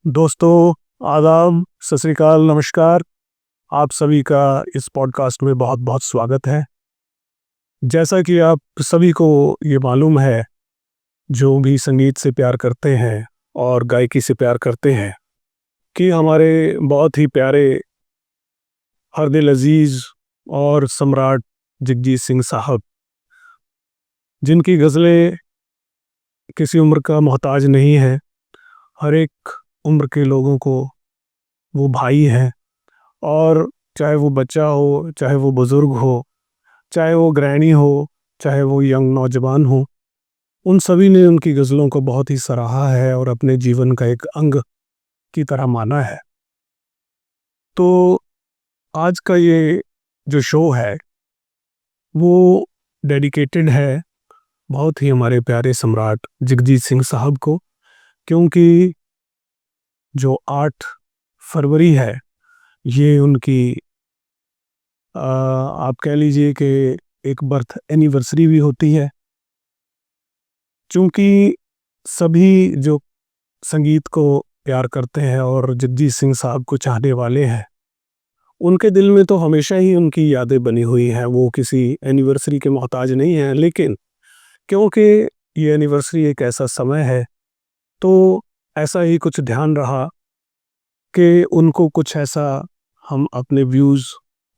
दोस्तों, आदाब, सत श्री अकाल, नमस्कार। आप सभी का इस पॉडकास्ट में बहुत बहुत स्वागत है। जैसा कि आप सभी को ये मालूम है, जो भी संगीत से प्यार करते हैं और गायकी से प्यार करते हैं, कि हमारे बहुत ही प्यारे हर दिल अजीज़ और सम्राट जगजीत सिंह साहब, जिनकी गज़लें किसी उम्र का मोहताज नहीं है। हर एक उम्र के लोगों को वो भाई हैं, और चाहे वो बच्चा हो, चाहे वो बुज़ुर्ग हो, चाहे वो गृहिणी हो, चाहे वो यंग नौजवान हो, उन सभी ने उनकी गज़लों को बहुत ही सराहा है और अपने जीवन का एक अंग की तरह माना है। तो आज का ये जो शो है, वो डेडिकेटेड है बहुत ही हमारे प्यारे सम्राट जगजीत सिंह साहब को, क्योंकि जो 8 फरवरी है, ये उनकी आप कह लीजिए कि एक बर्थ एनिवर्सरी भी होती है। चूँकि सभी जो संगीत को प्यार करते हैं और जगजीत सिंह साहब को चाहने वाले हैं, उनके दिल में तो हमेशा ही उनकी यादें बनी हुई हैं। वो किसी एनिवर्सरी के मोहताज नहीं हैं, लेकिन क्योंकि ये एनिवर्सरी एक ऐसा समय है, तो ऐसा ही कुछ ध्यान रहा कि उनको कुछ ऐसा हम अपने व्यूज़,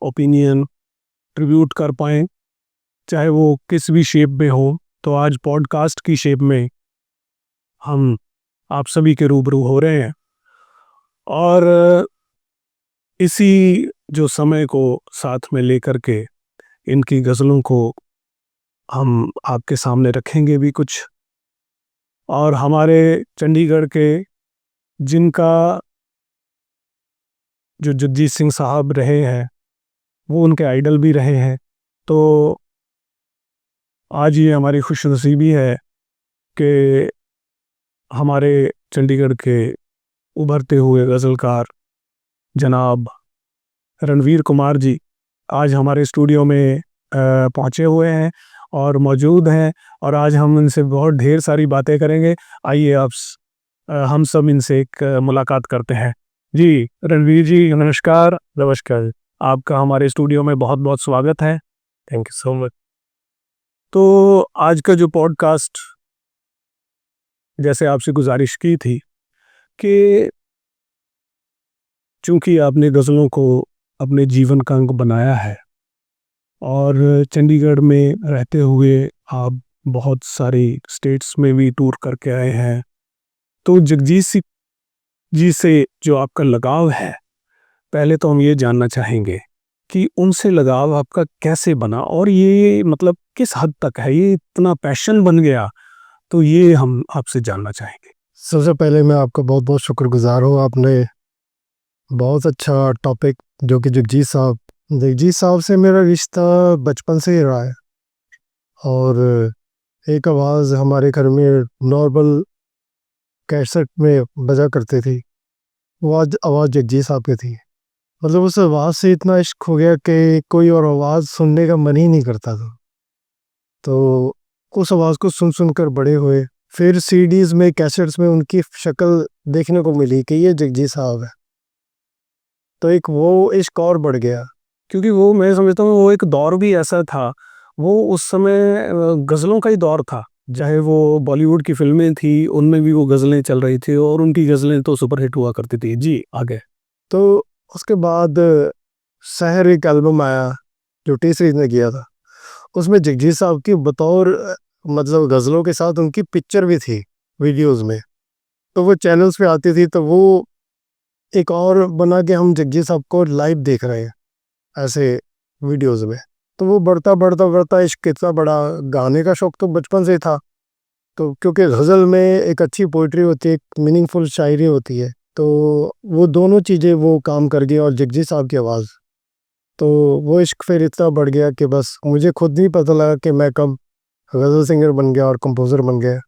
ओपिनियन, ट्रिब्यूट कर पाएँ, चाहे वो किस भी शेप में हो। तो आज पॉडकास्ट की शेप में हम आप सभी के रूबरू हो रहे हैं, और इसी जो समय को साथ में लेकर के इनकी गज़लों को हम आपके सामने रखेंगे भी कुछ। और हमारे चंडीगढ़ के, जिनका जो जगजीत सिंह साहब रहे हैं, वो उनके आइडल भी रहे हैं, तो आज ये हमारी खुशनसीबी है कि हमारे चंडीगढ़ के उभरते हुए गज़लकार जनाब रणवीर कुमार जी आज हमारे स्टूडियो में पहुँचे हुए हैं और मौजूद हैं, और आज हम इनसे बहुत ढेर सारी बातें करेंगे। आइए हम सब इनसे एक मुलाकात करते हैं। जी, रणवीर जी, नमस्कार। नमस्कार। आपका हमारे स्टूडियो में बहुत बहुत स्वागत है। Thank you so much. तो आज का जो पॉडकास्ट, जैसे आपसे गुजारिश की थी कि चूँकि आपने गज़लों को अपने जीवन का अंग बनाया है और चंडीगढ़ में रहते हुए आप बहुत सारी स्टेट्स में भी टूर करके आए हैं, तो जगजीत सिंह जी से जो आपका लगाव है, पहले तो हम ये जानना चाहेंगे कि उनसे लगाव आपका कैसे बना, और ये मतलब किस हद तक है, ये इतना पैशन बन गया, तो ये हम आपसे जानना चाहेंगे। सबसे पहले मैं आपका बहुत बहुत शुक्रगुजार हूँ। आपने बहुत अच्छा टॉपिक, जो कि जगजीत साहब से मेरा रिश्ता बचपन से ही रहा है, और एक आवाज़ हमारे घर में नॉर्मल कैसेट में बजा करती थी, वो आज आवाज़ जगजीत साहब की थी। मतलब उस आवाज़ से इतना इश्क हो गया कि कोई और आवाज़ सुनने का मन ही नहीं करता था। तो उस आवाज़ को सुन सुनकर बड़े हुए, फिर सीडीज़ में, कैसेट्स में उनकी शक्ल देखने को मिली कि ये जगजीत साहब है, तो एक वो इश्क और बढ़ गया। क्योंकि वो, मैं समझता हूँ, वो एक दौर भी ऐसा था, वो उस समय गज़लों का ही दौर था। चाहे वो बॉलीवुड की फ़िल्में थी, उनमें भी वो गज़लें चल रही थी, और उनकी गज़लें तो सुपरहिट हुआ करती थी। जी, आगे। तो उसके बाद शहर एक एल्बम आया, जो टी सीरीज़ ने किया था। उसमें जगजीत साहब की बतौर मतलब गज़लों के साथ उनकी पिक्चर भी थी वीडियोज़ में, तो वो चैनल्स पे आती थी, तो वो एक और बना के हम जगजीत साहब को लाइव देख रहे हैं ऐसे वीडियोज़ में। तो वो बढ़ता बढ़ता बढ़ता इश्क इतना बड़ा। गाने का शौक़ तो बचपन से ही था, तो क्योंकि गज़ल में एक अच्छी पोइट्री होती है, एक मीनिंगफुल शायरी होती है, तो वो दोनों चीज़ें वो काम कर गई, और जगजीत साहब की आवाज़, तो वो इश्क फिर इतना बढ़ गया कि बस मुझे खुद नहीं पता लगा कि मैं कब गज़ल सिंगर बन गया और कंपोज़र बन गया,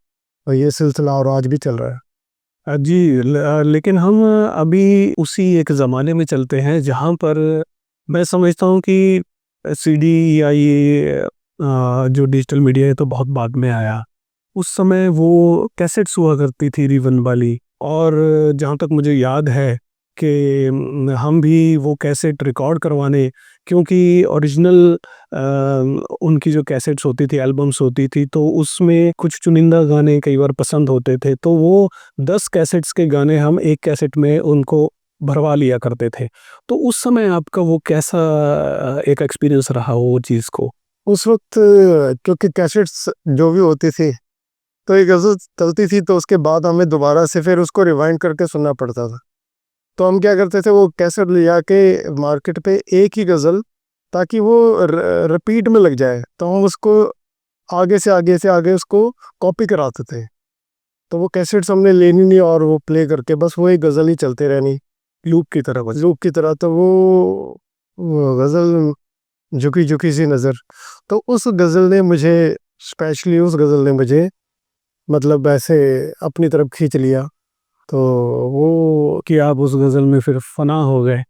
और ये सिलसिला और आज भी चल रहा है। जी, लेकिन हम अभी उसी एक ज़माने में चलते हैं जहाँ पर मैं समझता हूँ कि सीडी या ये जो डिजिटल मीडिया है, तो बहुत बाद में आया। उस समय वो कैसेट्स हुआ करती थी, रिबन वाली, और जहाँ तक मुझे याद है कि हम भी वो कैसेट रिकॉर्ड करवाने, क्योंकि ओरिजिनल उनकी जो कैसेट्स होती थी, एल्बम्स होती थी, तो उसमें कुछ चुनिंदा गाने कई बार पसंद होते थे, तो वो 10 कैसेट्स के गाने हम एक कैसेट में उनको भरवा लिया करते थे। तो उस समय आपका वो कैसा एक एक्सपीरियंस रहा वो चीज़ को? उस वक्त क्योंकि कैसेट्स जो भी होती थी तो एक गज़ल चलती थी तो उसके बाद हमें दोबारा से फिर उसको रिवाइंड करके सुनना पड़ता था। तो हम क्या करते थे, वो कैसेट ले जाके मार्केट पे एक ही गज़ल, ताकि वो रिपीट में लग जाए, तो हम उसको आगे से आगे उसको कॉपी कराते थे। तो वो कैसेट्स हमने लेनी नहीं और वो प्ले करके बस वही गज़ल ही चलते रहनी लूप की तरह बस। लूप की तरह। तो वो गज़ल झुकी झुकी सी नज़र, तो उस गज़ल ने मुझे, स्पेशली उस गज़ल ने मुझे मतलब ऐसे अपनी तरफ खींच लिया। तो वो कि आप उस गज़ल में फिर फ़ना हो गए।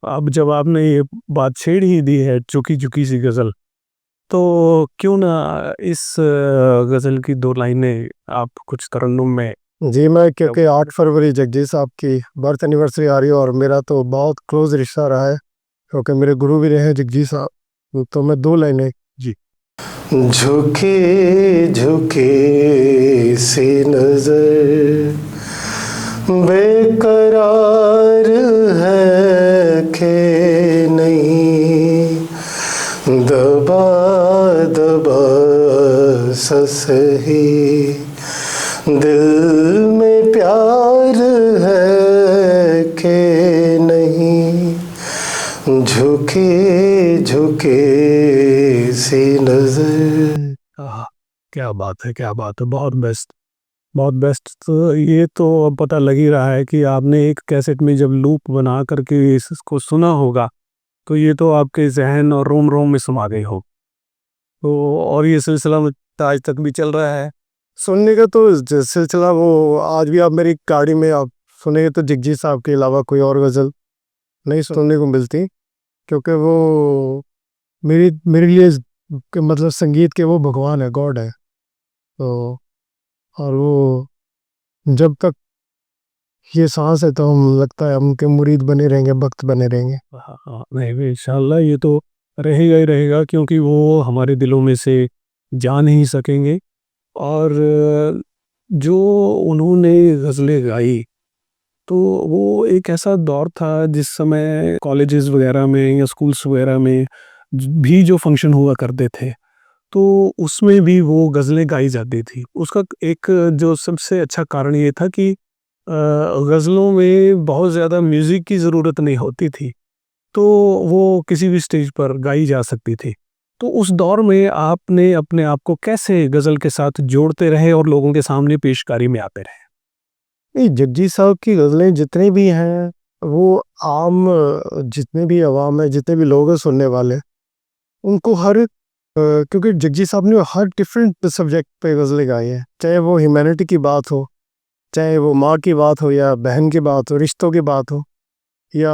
अब जब आपने ये बात छेड़ ही दी है, चुकी-चुकी सी गज़ल, तो क्यों ना इस गज़ल की 2 लाइनें आप कुछ तरन्नुम में। जी, मैं क्योंकि 8 फरवरी जगजीत साहब की बर्थ एनिवर्सरी आ रही है और मेरा तो बहुत क्लोज़ रिश्ता रहा है, क्योंकि मेरे गुरु भी रहे हैं जगजीत साहब। तो मैं 2 लाइनें जी। झुके झुके सी नजर बेकरार है कि नहीं, दबा दबा सा सही दिल में प्यार है कि नहीं, झुके झुके सी नजर। आहा! क्या बात है, क्या बात है! बहुत बेस्ट, बहुत बेस्ट। तो ये तो अब पता लग ही रहा है कि आपने एक कैसेट में जब लूप बना कर के इसको सुना होगा, तो ये तो आपके ज़हन और रोम-रोम में समा गई हो। तो और ये सिलसिला आज तक भी चल रहा है। सुनने का तो सिलसिला, वो आज भी आप मेरी गाड़ी में आप सुनेंगे तो जगजीत साहब के अलावा कोई और गज़ल नहीं सुनने को मिलती, क्योंकि वो मेरी मेरे लिए मतलब संगीत के वो भगवान है, गॉड है। तो और वो जब तक ये सांस है तो हम लगता है हम उनके मुरीद बने रहेंगे, भक्त बने रहेंगे। हाँ, हाँ, नहीं, नहीं, इंशाल्लाह ये तो रहेगा ही रहेगा, क्योंकि वो हमारे दिलों में से जा नहीं सकेंगे। और जो उन्होंने गज़लें गाई, तो वो एक ऐसा दौर था जिस समय कॉलेजेस वगैरह में या स्कूल्स वगैरह में भी जो फंक्शन हुआ करते थे, तो उसमें भी वो गज़लें गाई जाती थी। उसका एक जो सबसे अच्छा कारण ये था कि गज़लों में बहुत ज़्यादा म्यूज़िक की ज़रूरत नहीं होती थी, तो वो किसी भी स्टेज पर गाई जा सकती थी। तो उस दौर में आपने अपने आप को कैसे गज़ल के साथ जोड़ते रहे और लोगों के सामने पेशकारी में आते रहे? नहीं, जगजीत साहब की गज़लें जितनी भी हैं, वो आम जितने भी अवाम है, जितने भी लोग हैं सुनने वाले, उनको क्योंकि जगजीत साहब ने हर डिफरेंट सब्जेक्ट पे गज़लें गाई हैं। चाहे वो ह्यूमैनिटी की बात हो, चाहे वो माँ की बात हो या बहन की बात हो, रिश्तों की बात हो, या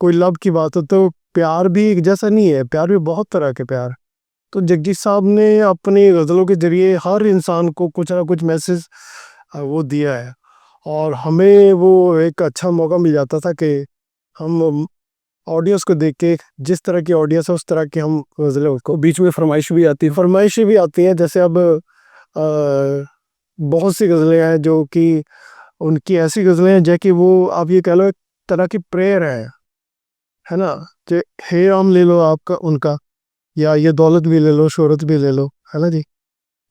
कोई लव की बात हो, तो प्यार भी एक जैसा नहीं है, प्यार भी बहुत तरह के प्यार। तो जगजीत साहब ने अपनी गज़लों के ज़रिए हर इंसान को कुछ ना कुछ मैसेज वो दिया है, और हमें वो एक अच्छा मौका मिल जाता था कि हम ऑडियंस को देख के, जिस तरह की ऑडियंस है उस तरह की हम गज़लें उसको, बीच में फरमाइश भी आती है। फरमाइशें भी आती हैं। जैसे अब बहुत सी गज़लें हैं जो कि उनकी ऐसी गज़लें हैं जैसे कि वो आप ये कह लो एक तरह की प्रेयर है ना? कि हे राम ले लो आपका उनका, या ये दौलत भी ले लो, शोहरत भी ले लो, है ना जी?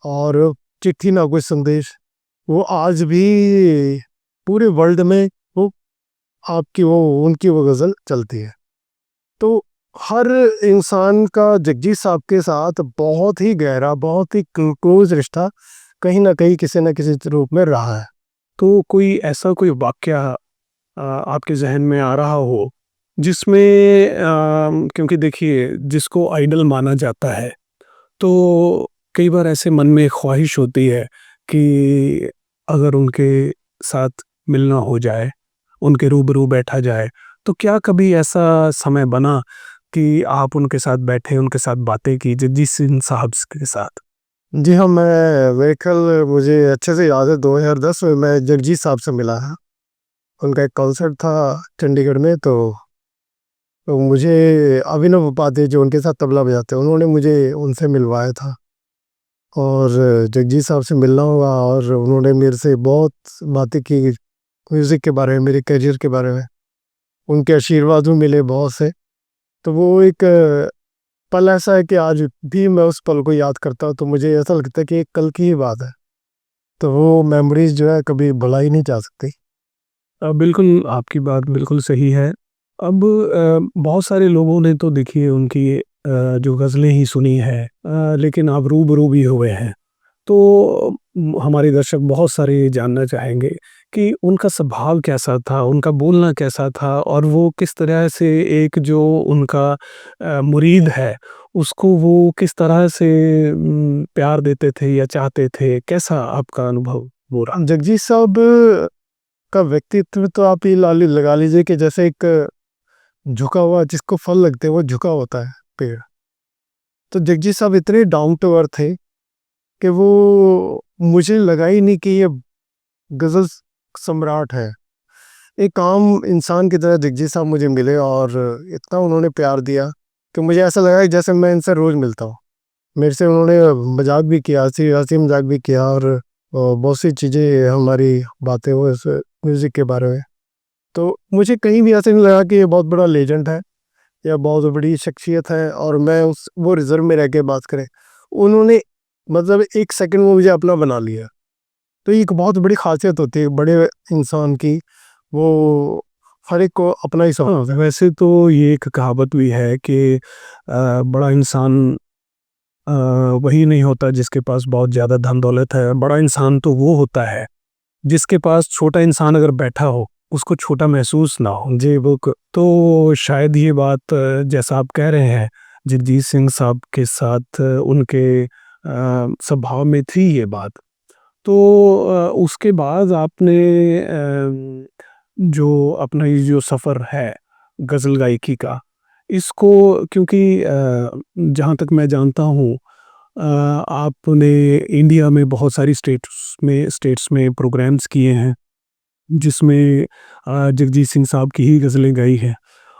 और चिट्ठी ना कोई संदेश, वो आज भी पूरे वर्ल्ड में वो आपकी वो उनकी वो गज़ल चलती है। तो हर इंसान का जगजीत साहब के साथ बहुत ही गहरा, बहुत ही क्लोज़ रिश्ता कहीं न कहीं किसी न किसी रूप में रहा है। तो कोई ऐसा कोई वाक़या आपके ज़हन में आ रहा हो, जिसमें क्योंकि देखिए जिसको आइडल माना जाता है, तो कई बार ऐसे मन में ख्वाहिश होती है कि अगर उनके साथ मिलना हो जाए, उनके रूबरू बैठा जाए, तो क्या कभी ऐसा समय बना कि आप उनके साथ बैठे, उनके साथ बातें की जगजीत सिंह साहब के साथ? जी हाँ, मेरे ख़्याल मुझे अच्छे से याद है 2010 में मैं जगजीत साहब से मिला था। उनका एक कॉन्सर्ट था चंडीगढ़ में, तो मुझे अभिनव उपाध्याय जो उनके साथ तबला बजाते हैं, उन्होंने मुझे उनसे मिलवाया था। और जगजीत साहब से मिलना हुआ और उन्होंने मेरे से बहुत बातें की म्यूज़िक के बारे में, मेरे करियर के बारे में। उनके आशीर्वाद भी मिले बहुत से। तो वो एक पल ऐसा है कि आज भी मैं उस पल को याद करता हूँ तो मुझे ऐसा लगता है कि ये कल की ही बात है। तो वो मेमोरीज़ जो है कभी भुलाई नहीं जा सकती। बिल्कुल आपकी बात बिल्कुल सही है। अब बहुत सारे लोगों ने तो देखिए उनकी जो ग़ज़लें ही सुनी है, लेकिन आप रूबरू भी हुए हैं। तो हमारे दर्शक बहुत सारे ये जानना चाहेंगे कि उनका स्वभाव कैसा था, उनका बोलना कैसा था और वो किस तरह से एक जो उनका मुरीद है, उसको वो किस तरह से प्यार देते थे या चाहते थे? कैसा आपका अनुभव वो रहा? जगजीत साहब का व्यक्तित्व तो आप ये लगा लीजिए कि जैसे एक झुका हुआ जिसको फल लगते हैं वो झुका होता है पेड़। तो जगजीत साहब इतने डाउन टू अर्थ थे कि वो मुझे लगा ही नहीं कि ये गज़ल सम्राट है। एक आम इंसान की तरह जगजीत साहब मुझे मिले और इतना उन्होंने प्यार दिया कि मुझे ऐसा लगा कि जैसे मैं इनसे रोज़ मिलता हूँ। मेरे से उन्होंने मज़ाक भी किया, हँसी मज़ाक भी किया और बहुत सी चीज़ें हमारी बातें हुई इस म्यूज़िक के बारे में। तो मुझे कहीं भी ऐसा नहीं लगा कि ये बहुत बड़ा लेजेंड है या बहुत बड़ी शख्सियत है और मैं उस वो रिज़र्व में रह के बात करें। उन्होंने मतलब 1 सेकंड में मुझे अपना बना लिया। तो ये एक बहुत बड़ी ख़ासियत होती है बड़े इंसान की, वो हर एक को अपना ही हाँ, समझता है। वैसे तो ये एक कहावत भी है कि बड़ा इंसान अ, वही नहीं होता जिसके पास बहुत ज़्यादा धन-दौलत है। बड़ा इंसान तो वो होता है जिसके पास छोटा इंसान अगर बैठा हो, उसको छोटा महसूस ना हो। जी, बिल्कुल। तो शायद ये बात जैसा आप कह रहे हैं, जगजीत सिंह साहब के साथ उनके स्वभाव में थी ये बात। तो उसके बाद आपने जो अपना ये जो सफ़र है गज़ल गायकी का, इसको क्योंकि जहाँ तक मैं जानता हूँ, आपने इंडिया में बहुत सारी स्टेट्स में प्रोग्राम्स किए हैं, जिसमें जगजीत सिंह साहब की ही गज़लें गाई हैं।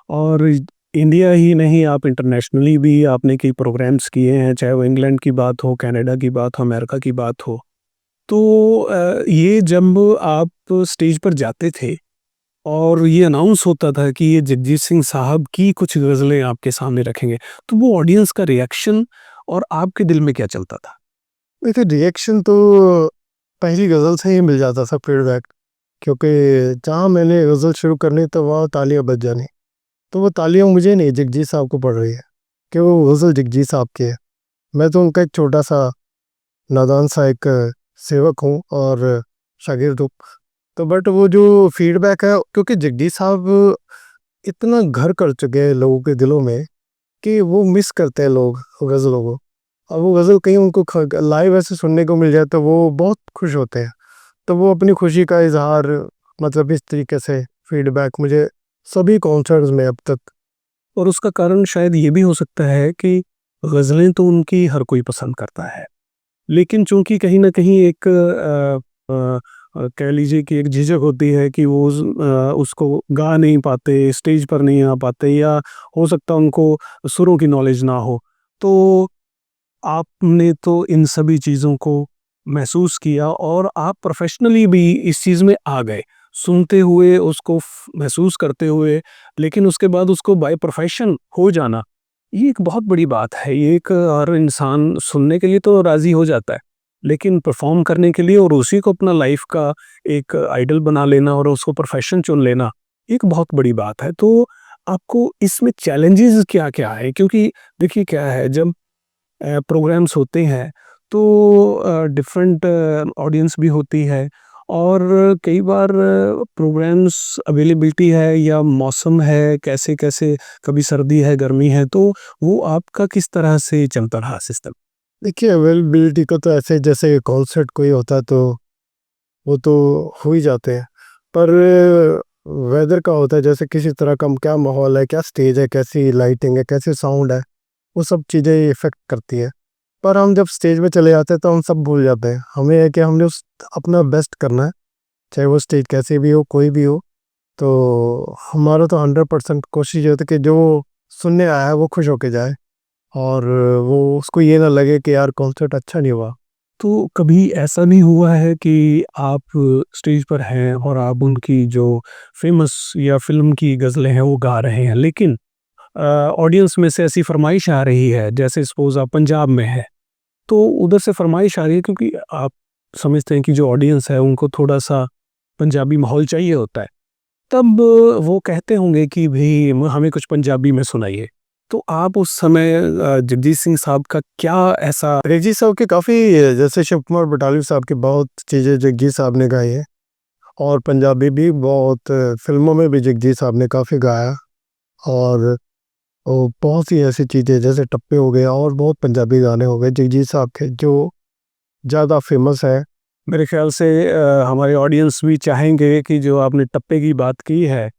और इंडिया ही नहीं, आप इंटरनेशनली भी आपने कई प्रोग्राम्स किए हैं, चाहे वो इंग्लैंड की बात हो, कनाडा की बात हो, अमेरिका की बात हो। तो ये जब आप स्टेज पर जाते थे और ये अनाउंस होता था कि ये जगजीत सिंह साहब की कुछ गज़लें आपके सामने रखेंगे, तो वो ऑडियंस का रिएक्शन और आपके दिल में क्या चलता था? देखिए रिएक्शन तो पहली गज़ल से ही मिल जाता था फीडबैक, क्योंकि जहाँ मैंने गज़ल शुरू करनी तो वहाँ तालियाँ बज जानी। तो वो तालियाँ मुझे नहीं जगजीत साहब को पड़ रही है कि वो गज़ल जगजीत साहब की है। मैं तो उनका एक छोटा-सा नादान सा एक सेवक हूँ और शागिर्द हूँ। तो बट वो जो फीडबैक है क्योंकि जगजीत साहब इतना घर कर चुके हैं लोगों के दिलों में कि वो मिस करते हैं लोग गज़लों को। और वो गज़ल कहीं उनको लाइव ऐसे सुनने को मिल जाए तो वो बहुत खुश होते हैं। तो वो अपनी खुशी का इज़हार मतलब इस तरीके से फीडबैक मुझे सभी कॉन्सर्ट्स में अब तक। और उसका कारण शायद ये भी हो सकता है कि गज़लें तो उनकी हर कोई पसंद करता है। लेकिन चूँकि कहीं न कहीं एक कह लीजिए कि एक झिझक होती है कि वो उसको गा नहीं पाते, स्टेज पर नहीं आ पाते या हो सकता है उनको सुरों की नॉलेज ना हो। तो आपने तो इन सभी चीज़ों को महसूस किया और आप प्रोफ़ेशनली भी इस चीज़ में आ गए। सुनते हुए, उसको महसूस करते हुए, लेकिन उसके बाद उसको बाय प्रोफ़ेशन हो जाना, ये एक बहुत बड़ी बात है। ये एक हर इंसान सुनने के लिए तो राज़ी हो जाता है, लेकिन परफ़ॉर्म करने के लिए और उसी को अपना लाइफ़ का एक आइडल बना लेना और उसको प्रोफ़ेशन चुन लेना, एक बहुत बड़ी बात है। तो आपको इसमें चैलेंजेज़ क्या-क्या आए? क्योंकि देखिए क्या है, जब प्रोग्राम्स होते हैं तो डिफरेंट ऑडियंस भी होती है और कई बार प्रोग्राम्स अवेलेबिलिटी है या मौसम है, कैसे-कैसे कभी सर्दी है, गर्मी है, तो वो आपका किस तरह से चलता रहा सिस्टम? देखिए अवेलेबिलिटी का तो ऐसे जैसे कॉन्सर्ट कोई होता है तो वो तो हो ही जाते हैं। पर वेदर का होता है जैसे किसी तरह का क्या माहौल है, क्या स्टेज है, कैसी लाइटिंग है, कैसे साउंड है, वो सब चीज़ें इफ़ेक्ट करती है। पर हम जब स्टेज पे चले जाते हैं तो हम सब भूल जाते हैं। हमें है कि हमने अपना बेस्ट करना है, चाहे वो स्टेज कैसे भी हो, कोई भी हो। तो हमारा तो 100% कोशिश होती है कि जो सुनने आया है वो खुश होके जाए, और वो उसको ये ना लगे कि यार कॉन्सर्ट अच्छा नहीं हुआ। तो कभी ऐसा नहीं हुआ है कि आप स्टेज पर हैं और आप उनकी जो फ़ेमस या फ़िल्म की ग़ज़लें हैं वो गा रहे हैं, लेकिन ऑडियंस में से ऐसी फ़रमाइश आ रही है, जैसे सपोज़ आप पंजाब में हैं, तो उधर से फ़रमाइश आ रही है क्योंकि आप समझते हैं कि जो ऑडियंस है उनको थोड़ा-सा पंजाबी माहौल चाहिए होता है। तब वो कहते होंगे कि भई हमें कुछ पंजाबी में सुनाइए। तो आप उस समय जगजीत सिंह साहब का क्या ऐसा जगजीत साहब के काफ़ी, जैसे शिव कुमार बटालवी साहब की बहुत चीज़ें जगजीत साहब ने गाई है, और पंजाबी भी बहुत फिल्मों में भी जगजीत साहब ने काफ़ी गाया। और वो बहुत सी ऐसी चीज़ें जैसे टप्पे हो गए, और बहुत पंजाबी गाने हो गए जगजीत साहब के जो ज़्यादा फेमस है। मेरे ख़्याल से हमारे ऑडियंस भी चाहेंगे कि जो आपने टप्पे की बात की है,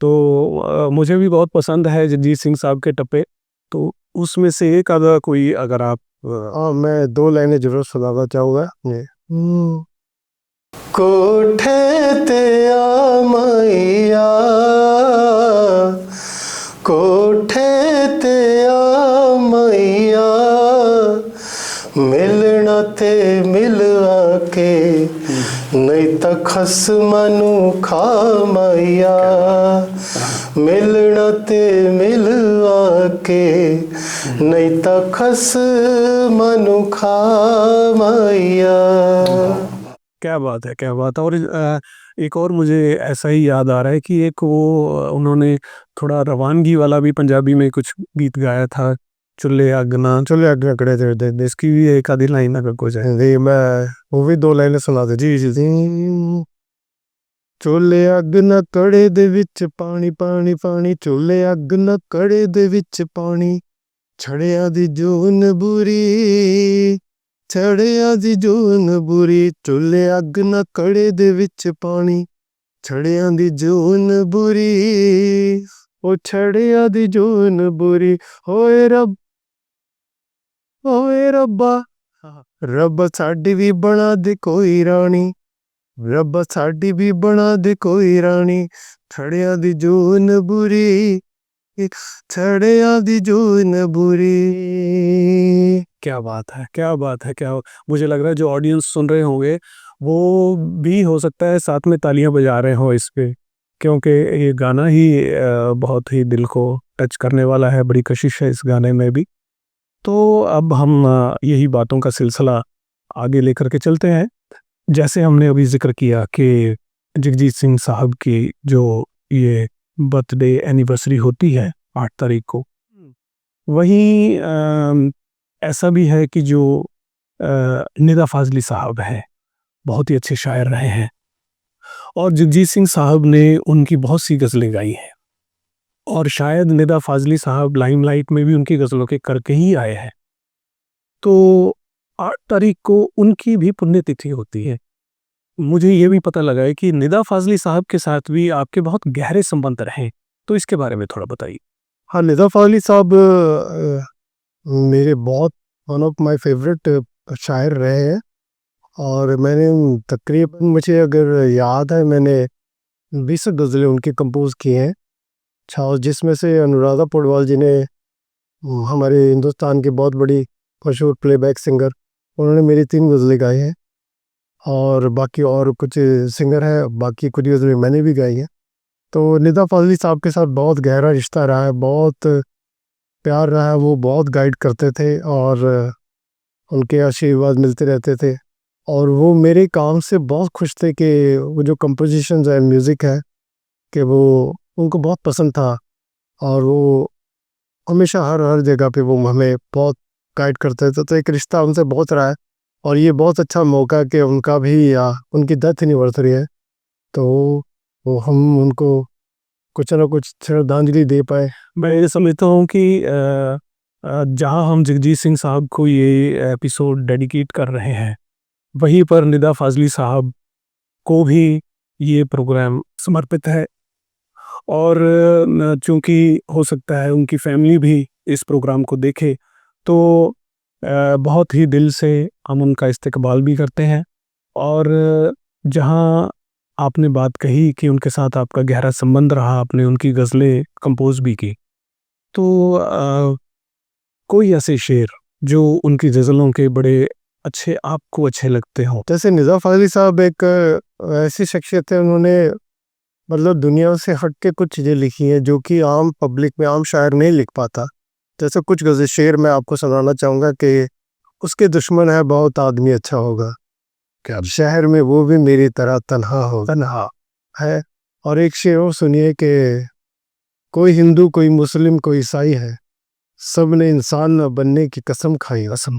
तो मुझे भी बहुत पसंद है जगजीत सिंह साहब के टप्पे। तो उसमें से एक आधा कोई अगर आप हाँ, मैं 2 लाइनें ज़रूर सुनाना चाहूँगा। ये कोठे ते आ मैया, कोठे ते आ मैया, मिलना ते मिल आके, नहीं तो खसमनु खा मैया, मिलना ते मिल आके, नहीं तो खसमनु खा मैया। क्या बात है, क्या बात है। और एक और मुझे ऐसा ही याद आ रहा है कि एक वो उन्होंने थोड़ा रवानगी वाला भी पंजाबी में कुछ गीत गाया था, चुल्हे अग ना चले अगले कड़े दे इसकी भी एक आधी लाइन अगर कुछ है। जी, मैं वो भी 2 लाइनें सुना दे। जी जी जी। चुल्हे अग न कड़े दे विच पानी पानी पानी, चुल्हे अग न कड़े दे विच पानी, छड़िया दी जून बुरी, छड़िया दी जून बुरी, चुल्हे अग न कड़े दे विच पानी, छड़िया दी जून बुरी, ओ छड़िया दी जून बुरी, होए रब, होए रब्बा, रब साडी भी बना दे कोई रानी, रब साडी भी बना दे कोई रानी, छड़िया दी जून बुरी, छड़िया दी जून बुरी। क्या बात है, क्या बात है, क्या मुझे लग रहा है जो ऑडियंस सुन रहे होंगे, वो भी हो सकता है साथ में तालियाँ बजा रहे हों इस पे, क्योंकि ये गाना ही बहुत ही दिल को टच करने वाला है, बड़ी कशिश है इस गाने में भी। तो अब हम यही बातों का सिलसिला आगे लेकर के चलते हैं। जैसे हमने अभी ज़िक्र किया कि जगजीत सिंह साहब की जो ये बर्थडे एनिवर्सरी होती है 8 तारीख को, वहीं ऐसा भी है कि जो निदा फ़ाज़ली साहब हैं, बहुत ही अच्छे शायर रहे हैं और जगजीत सिंह साहब ने उनकी बहुत सी गज़लें गाई हैं और शायद निदा फ़ाज़ली साहब लाइमलाइट में भी उनकी गज़लों के करके ही आए हैं। तो 8 तारीख को उनकी भी पुण्यतिथि होती है। मुझे ये भी पता लगा है कि निदा फ़ाज़ली साहब के साथ भी आपके बहुत गहरे संबंध रहे हैं, तो इसके बारे में थोड़ा बताइए? हाँ, निदा फ़ाज़ली साहब मेरे बहुत वन ऑफ माय फेवरेट शायर रहे हैं, और मैंने तकरीबन, मुझे अगर याद है, मैंने 20 गज़लें उनकी कंपोज़ की हैं। अच्छा, जिसमें से अनुराधा पौडवाल जी ने, हमारे हिंदुस्तान की बहुत बड़ी मशहूर प्लेबैक सिंगर, उन्होंने मेरी 3 गज़लें गाई हैं, और बाकी और कुछ सिंगर हैं, बाकी कुछ गज़लें मैंने भी गाई हैं। तो निदा फ़ाज़ली साहब के साथ बहुत गहरा रिश्ता रहा है, बहुत प्यार रहा है, वो बहुत गाइड करते थे और उनके आशीर्वाद मिलते रहते थे, और वो मेरे काम से बहुत खुश थे कि वो जो कंपोजिशंस है, म्यूज़िक है, कि वो उनको बहुत पसंद था, और वो हमेशा हर जगह पे वो हमें बहुत गाइड करते थे। तो एक रिश्ता उनसे बहुत रहा है, और ये बहुत अच्छा मौका है कि उनका भी उनकी डेथ एनिवर्सरी है, तो वो हम उनको कुछ ना कुछ श्रद्धांजलि दे पाए। मैं ये समझता हूँ कि जहाँ हम जगजीत सिंह साहब को ये एपिसोड डेडिकेट कर रहे हैं, वहीं पर निदा फ़ाज़ली साहब को भी ये प्रोग्राम समर्पित है और चूँकि हो सकता है उनकी फैमिली भी इस प्रोग्राम को देखे, तो बहुत ही दिल से हम उनका इस्तकबाल भी करते हैं। और जहाँ आपने बात कही कि उनके साथ आपका गहरा संबंध रहा, आपने उनकी गज़लें कंपोज़ भी की, तो कोई ऐसे शेर जो उनकी गज़लों के बड़े आपको अच्छे लगते हों? जैसे निज़ाम फ़ाज़ली साहब एक ऐसी शख्सियत है, उन्होंने मतलब दुनिया से हट के कुछ चीज़ें लिखी हैं जो कि आम पब्लिक में आम शायर नहीं लिख पाता। जैसे कुछ गज़ल शेर मैं आपको सुनाना चाहूँगा कि उसके दुश्मन है बहुत आदमी अच्छा होगा, क्या शहर में वो भी मेरी तरह तन्हा होगा तन्हा। है। और एक शेर और सुनिए कि कोई हिंदू कोई मुस्लिम कोई ईसाई है, सब ने इंसान न बनने की कसम खाई कसम,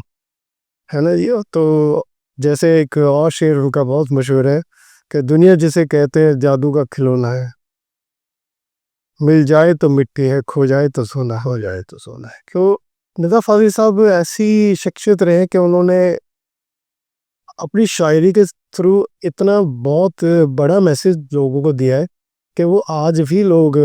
है ना ये। तो जैसे एक और शेर उनका बहुत मशहूर है कि दुनिया जिसे कहते हैं जादू का खिलौना है, मिल जाए तो मिट्टी है, खो जाए तो सोना है, हो जाए तो सोना है। तो निज़ाम फ़ाज़ली साहब ऐसी शख्सियत रहे कि उन्होंने अपनी शायरी के थ्रू इतना बहुत बड़ा मैसेज लोगों को दिया है कि वो आज भी लोग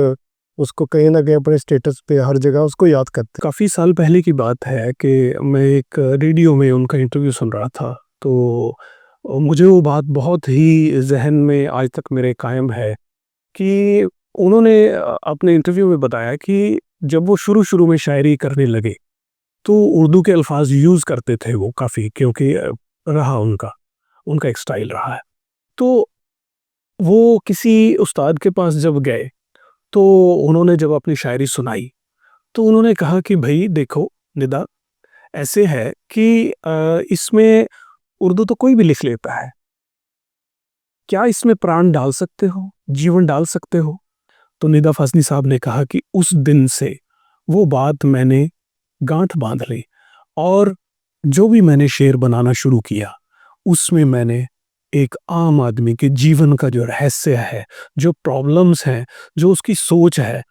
उसको कहीं ना कहीं अपने स्टेटस पे हर जगह उसको याद करते हैं। काफ़ी साल पहले की बात है कि मैं एक रेडियो में उनका इंटरव्यू सुन रहा था, तो मुझे वो बात बहुत ही ज़हन में आज तक मेरे कायम है कि उन्होंने अपने इंटरव्यू में बताया कि जब वो शुरू-शुरू में शायरी करने लगे, तो उर्दू के अल्फाज यूज़ करते थे वो काफ़ी, क्योंकि रहा उनका एक स्टाइल रहा है। तो वो किसी उस्ताद के पास जब गए, तो उन्होंने जब अपनी शायरी सुनाई, तो उन्होंने कहा कि भई देखो निदा, ऐसे है कि इसमें उर्दू तो कोई भी लिख लेता है। क्या इसमें प्राण डाल सकते हो? जीवन डाल सकते हो? तो निदा फ़ाज़ली साहब ने कहा कि उस दिन से वो बात मैंने गाँठ बाँध ली, और जो भी मैंने शेर बनाना शुरू किया, उसमें मैंने एक आम आदमी के जीवन का जो रहस्य है, जो प्रॉब्लम्स हैं, जो उसकी सोच है,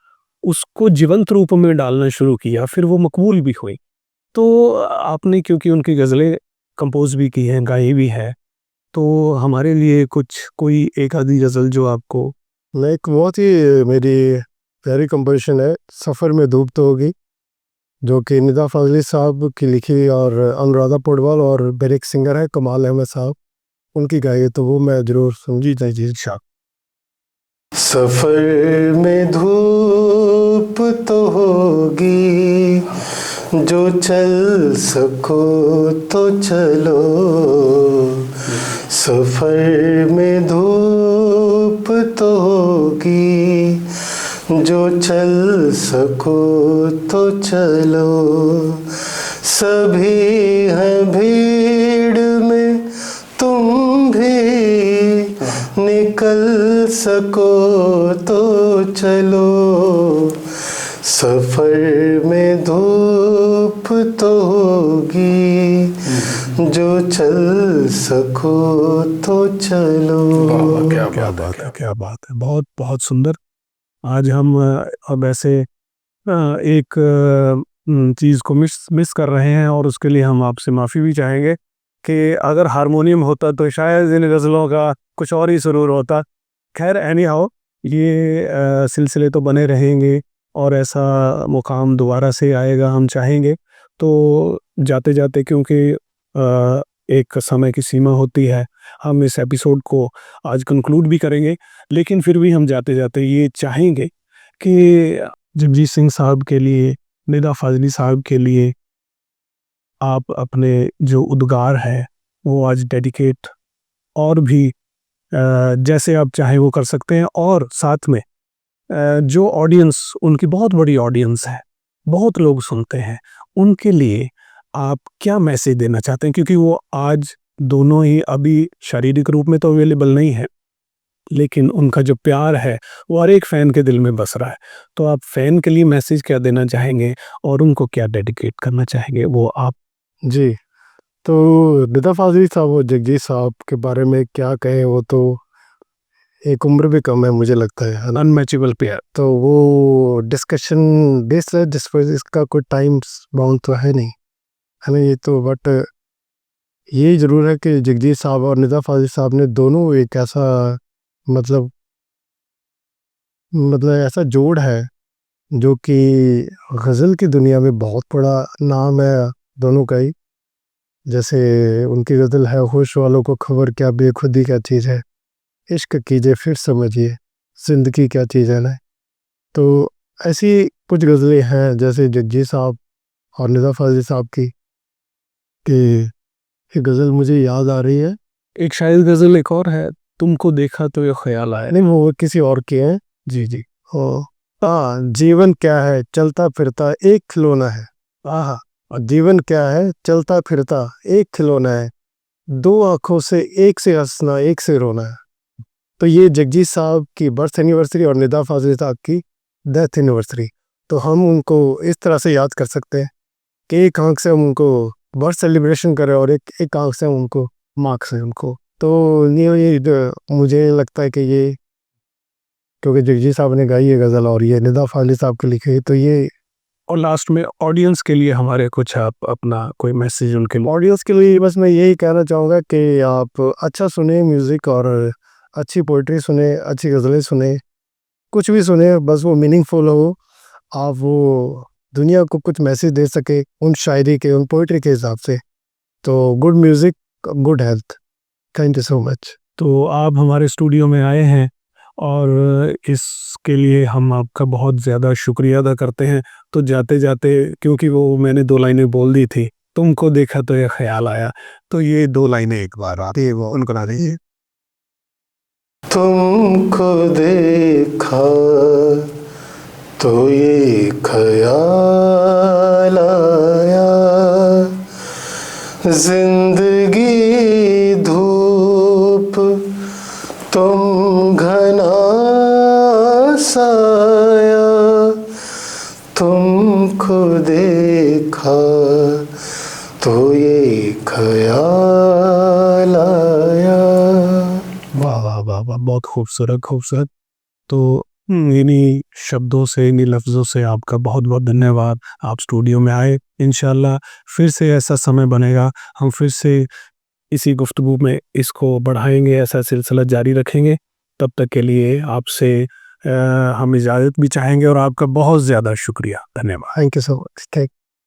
उसको जीवंत रूप में डालना शुरू किया, फिर वो मकबूल भी हुई। तो आपने क्योंकि उनकी गज़लें कंपोज़ भी की हैं, गाई भी हैं, तो हमारे लिए कोई एक आधी गज़ल जो आपको। मैं एक बहुत ही मेरी प्यारी कंपोजिशन है, सफ़र में धूप तो होगी, जो कि निदा फ़ाज़ली साहब की लिखी और अनुराधा पौडवाल और बैरिक सिंगर है कमाल अहमद साहब, उनकी गाई है, तो वो मैं ज़रूर समझी चाहिए। सफ़र में धूप तो होगी, जो चल सको तो चलो, सफ़र में धूप तो होगी, जो चल सको तो चलो, सभी हैं भीड़ में तुम भी निकल सको तो चलो, सफ़र में धूप तो होगी, जो चल सको तो चलो। क्या बात है, क्या बात है! बहुत, बहुत सुंदर। आज हम अब ऐसे एक चीज़ को मिस कर रहे हैं, और उसके लिए हम आपसे माफ़ी भी चाहेंगे कि अगर हारमोनियम होता तो शायद इन गज़लों का कुछ और ही सुरूर होता। ख़ैर एनी हाउ, ये सिलसिले तो बने रहेंगे, और ऐसा मुक़ाम दोबारा से आएगा, हम चाहेंगे। तो जाते-जाते, क्योंकि एक समय की सीमा होती है, हम इस एपिसोड को आज कंक्लूड भी करेंगे, लेकिन फिर भी हम जाते-जाते ये चाहेंगे कि जगजीत सिंह साहब के लिए, निदा फ़ाज़ली साहब के लिए आप अपने जो उद्गार है, वो आज डेडिकेट और भी जैसे आप चाहें वो कर सकते हैं। और साथ में जो ऑडियंस, उनकी बहुत बड़ी ऑडियंस है, बहुत लोग सुनते हैं, उनके लिए आप क्या मैसेज देना चाहते हैं? क्योंकि वो आज दोनों ही अभी शारीरिक रूप में तो अवेलेबल नहीं है, लेकिन उनका जो प्यार है, वो हर एक फ़ैन के दिल में बस रहा है। तो आप फ़ैन के लिए मैसेज क्या देना चाहेंगे, और उनको क्या डेडिकेट करना चाहेंगे, वो आप। जी, तो निदा फ़ाज़ली साहब और जगजीत साहब के बारे में क्या कहें, वो तो एक उम्र भी कम है मुझे लगता है ना? Unmatchable pair. तो वो डिस्कशन बेस है, जिस पर इसका कोई टाइम बाउंड तो है नहीं, है ना ये तो। बट ये ज़रूर है कि जगजीत साहब और निदा फ़ाज़ली साहब ने दोनों एक ऐसा मतलब ऐसा जोड़ है जो कि गज़ल की दुनिया में बहुत बड़ा नाम है दोनों का ही। जैसे उनकी गज़ल है, होश वालों को खबर क्या बेखुदी क्या चीज़ है, इश्क कीजिए फिर समझिए ज़िंदगी क्या चीज़ है ना। तो ऐसी कुछ गज़लें हैं जैसे जगजीत साहब और निदा फ़ाज़ली साहब की, कि ये गज़ल मुझे याद आ रही है। एक शायद गज़ल एक और है, तुमको देखा तो ये ख्याल आया। नहीं, वो किसी और की है। जी, जी। ओ, जीवन क्या है चलता फिरता एक खिलौना है। आहा, और जीवन क्या है चलता फिरता एक खिलौना है, दो आँखों से एक से हँसना एक से रोना है। तो ये जगजीत साहब की बर्थ एनिवर्सरी और निदा फ़ाज़ली साहब की डेथ एनिवर्सरी, तो हम उनको इस तरह से याद कर सकते हैं कि एक आँख से हम उनको बर्थ सेलिब्रेशन करें और एक आँख से हम उनको मार्क्स हैं उनको। तो मुझे लगता है कि ये, क्योंकि जगजीत साहब ने गाई है गज़ल और ये निदा फ़ाज़ली साहब की लिखी है, तो ये और लास्ट में ऑडियंस के लिए हमारे कुछ आप अपना कोई मैसेज उनके लिए। ऑडियंस के लिए बस मैं यही कहना चाहूँगा कि आप अच्छा सुने म्यूज़िक और अच्छी पोइट्री सुने, अच्छी गज़लें सुने, कुछ भी सुने, बस वो मीनिंगफुल हो। आप वो दुनिया को कुछ मैसेज दे सके उन शायरी के, उन पोइट्री के हिसाब से। तो good music, good health. Thank you so much. तो आप हमारे स्टूडियो में आए हैं और इसके लिए हम आपका बहुत ज़्यादा शुक्रिया अदा करते हैं। तो जाते-जाते, क्योंकि वो मैंने 2 लाइनें बोल दी थी, तुमको देखा तो ये ख़्याल आया, तो ये 2 लाइनें एक बार आप वो उनको गा दीजिए। तुमको देखा तो ये ख्याल आया, जिंदगी धूप तुम घना साया, तुमको देखा तो ये ख्याल आया। वाह, वाह, वाह, वाह! बहुत खूबसूरत, खूबसूरत। तो इन्हीं शब्दों से, इन्हीं लफ्ज़ों से आपका बहुत-बहुत धन्यवाद। आप स्टूडियो में आए, इंशाल्लाह फिर से ऐसा समय बनेगा, हम फिर से इसी गुफ्तगू में इसको बढ़ाएँगे, ऐसा सिलसिला जारी रखेंगे। तब तक के लिए आपसे हम इजाज़त भी चाहेंगे और आपका बहुत ज़्यादा शुक्रिया। धन्यवाद। Thank you so much. Thank